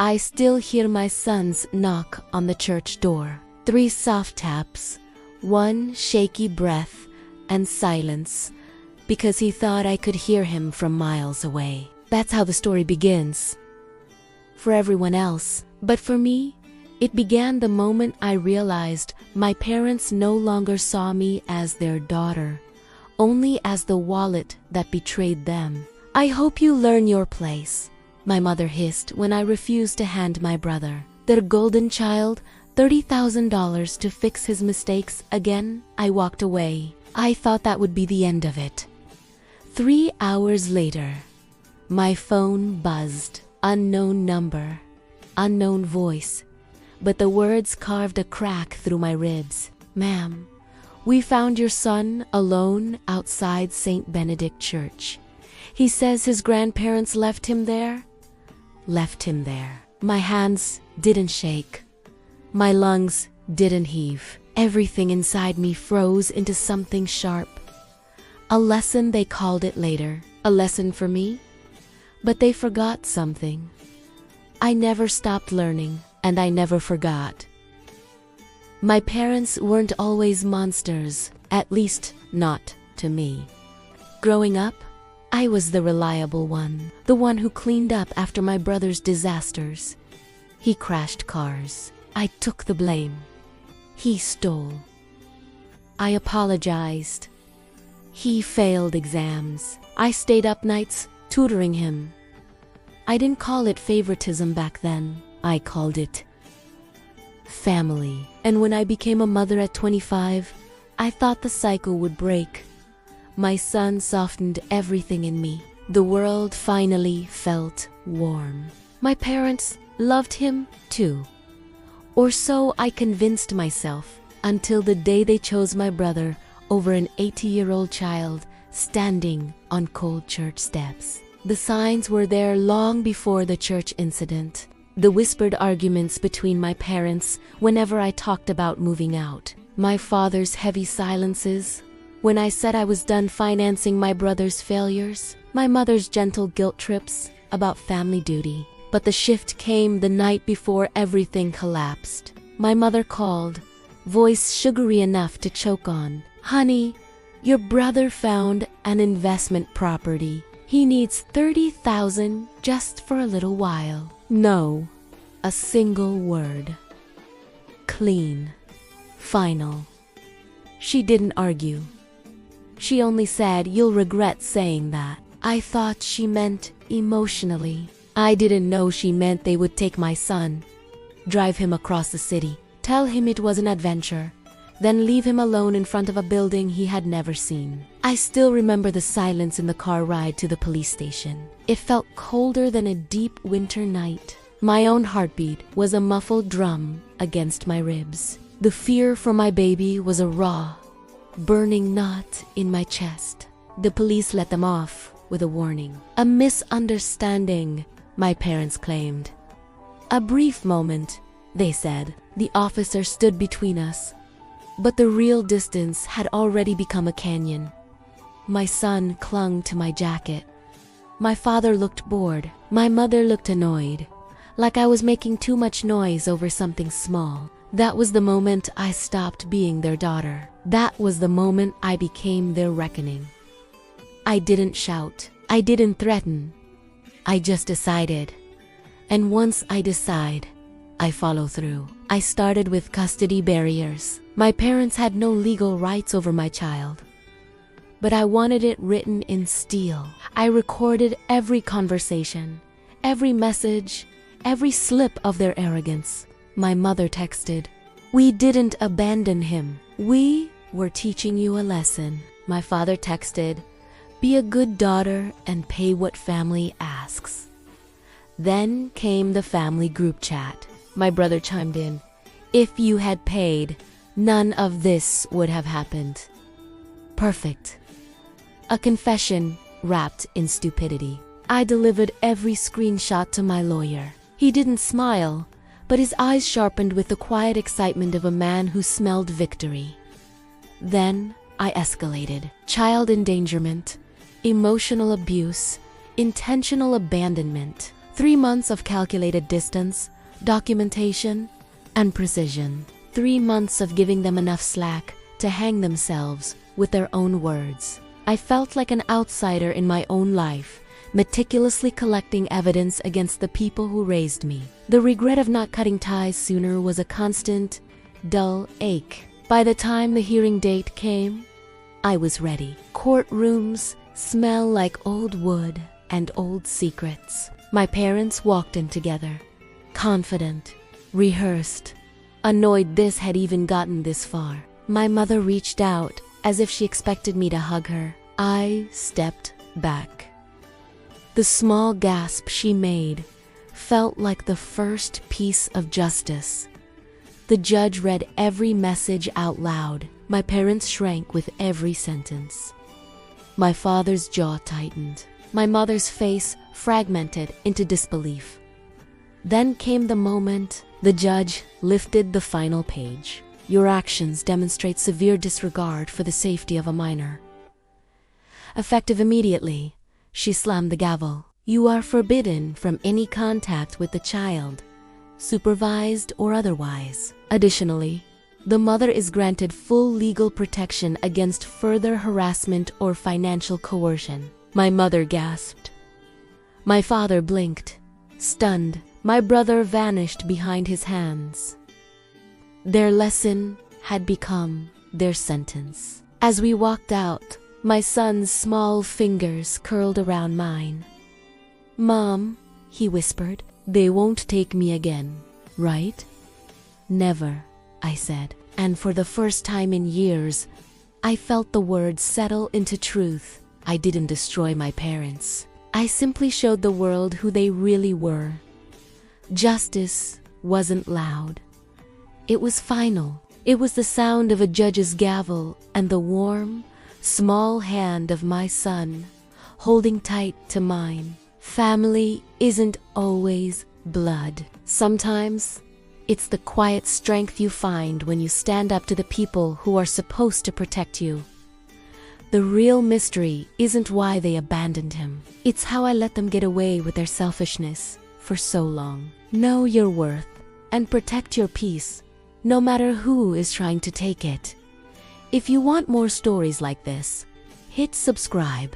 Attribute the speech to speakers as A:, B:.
A: I still hear my son's knock on the church door. 3 soft taps, 1 shaky breath, and silence, because he thought I could hear him from miles away. That's how the story begins. For everyone else. But for me, it began the moment I realized my parents no longer saw me as their daughter, only as the wallet that betrayed them. I hope you learn your place, my mother hissed when I refused to hand my brother, their golden child, $30,000 to fix his mistakes again. I walked away. I thought that would be the end of it. 3 hours later, my phone buzzed. Unknown number, unknown voice, but the words carved a crack through my ribs. Ma'am, we found your son alone outside St. Benedict Church. He says his grandparents left him there. Left him there. My hands didn't shake. My lungs didn't heave. Everything inside me froze into something sharp. A lesson, they called it later. A lesson for me? But they forgot something. I never stopped learning, and I never forgot. My parents weren't always monsters, at least not to me. Growing up, I was the reliable one, the one who cleaned up after my brother's disasters. He crashed cars. I took the blame. He stole. I apologized. He failed exams. I stayed up nights tutoring him. I didn't call it favoritism back then. I called it family. And when I became a mother at 25, I thought the cycle would break. My son softened everything in me. The world finally felt warm. My parents loved him too. Or so I convinced myself, until the day they chose my brother over an 80-year-old child standing on cold church steps. The signs were there long before the church incident. The whispered arguments between my parents whenever I talked about moving out. My father's heavy silences when I said I was done financing my brother's failures. My mother's gentle guilt trips about family duty. But the shift came the night before everything collapsed. My mother called, voice sugary enough to choke on. Honey, your brother found an investment property. He needs $30,000 just for a little while. No, a single word. Clean. Final. She didn't argue. She only said, you'll regret saying that. I thought she meant emotionally. I didn't know she meant they would take my son, drive him across the city, tell him it was an adventure, then leave him alone in front of a building he had never seen. I still remember the silence in the car ride to the police station. It felt colder than a deep winter night. My own heartbeat was a muffled drum against my ribs. The fear for my baby was a raw, burning knot in my chest. The police let them off with a warning. A misunderstanding, my parents claimed. A brief moment, they said. The officer stood between us, but the real distance had already become a canyon. My son clung to my jacket. My father looked bored. My mother looked annoyed, like I was making too much noise over something small. That was the moment I stopped being their daughter. That was the moment I became their reckoning. I didn't shout. I didn't threaten. I just decided. And once I decide, I follow through. I started with custody barriers. My parents had no legal rights over my child, but I wanted it written in steel. I recorded every conversation, every message, every slip of their arrogance. My mother texted, "We didn't abandon him. We were teaching you a lesson." My father texted, "Be a good daughter and pay what family asks." Then came the family group chat. My brother chimed in, "If you had paid, none of this would have happened." Perfect. A confession wrapped in stupidity. I delivered every screenshot to my lawyer. He didn't smile, but his eyes sharpened with the quiet excitement of a man who smelled victory. Then I escalated. Child endangerment, emotional abuse, intentional abandonment. 3 months of calculated distance, documentation, and precision. 3 months of giving them enough slack to hang themselves with their own words. I felt like an outsider in my own life, meticulously collecting evidence against the people who raised me. The regret of not cutting ties sooner was a constant, dull ache. By the time the hearing date came, I was ready. Courtrooms smell like old wood and old secrets. My parents walked in together, confident, rehearsed, annoyed this had even gotten this far. My mother reached out as if she expected me to hug her. I stepped back. The small gasp she made felt like the first piece of justice. The judge read every message out loud. My parents shrank with every sentence. My father's jaw tightened. My mother's face fragmented into disbelief. Then came the moment the judge lifted the final page. Your actions demonstrate severe disregard for the safety of a minor. Effective immediately, she slammed the gavel. You are forbidden from any contact with the child, supervised or otherwise. Additionally, the mother is granted full legal protection against further harassment or financial coercion. My mother gasped. My father blinked, stunned. My brother vanished behind his hands. Their lesson had become their sentence. As we walked out, my son's small fingers curled around mine. Mom, he whispered, they won't take me again, right? Never, I said. And for the first time in years, I felt the words settle into truth. I didn't destroy my parents. I simply showed the world who they really were. Justice wasn't loud. It was final. It was the sound of a judge's gavel and the warm, small hand of my son holding tight to mine. Family isn't always blood. Sometimes it's the quiet strength you find when you stand up to the people who are supposed to protect you. The real mystery isn't why they abandoned him. It's how I let them get away with their selfishness for so long. Know your worth and protect your peace, no matter who is trying to take it. If you want more stories like this, hit subscribe.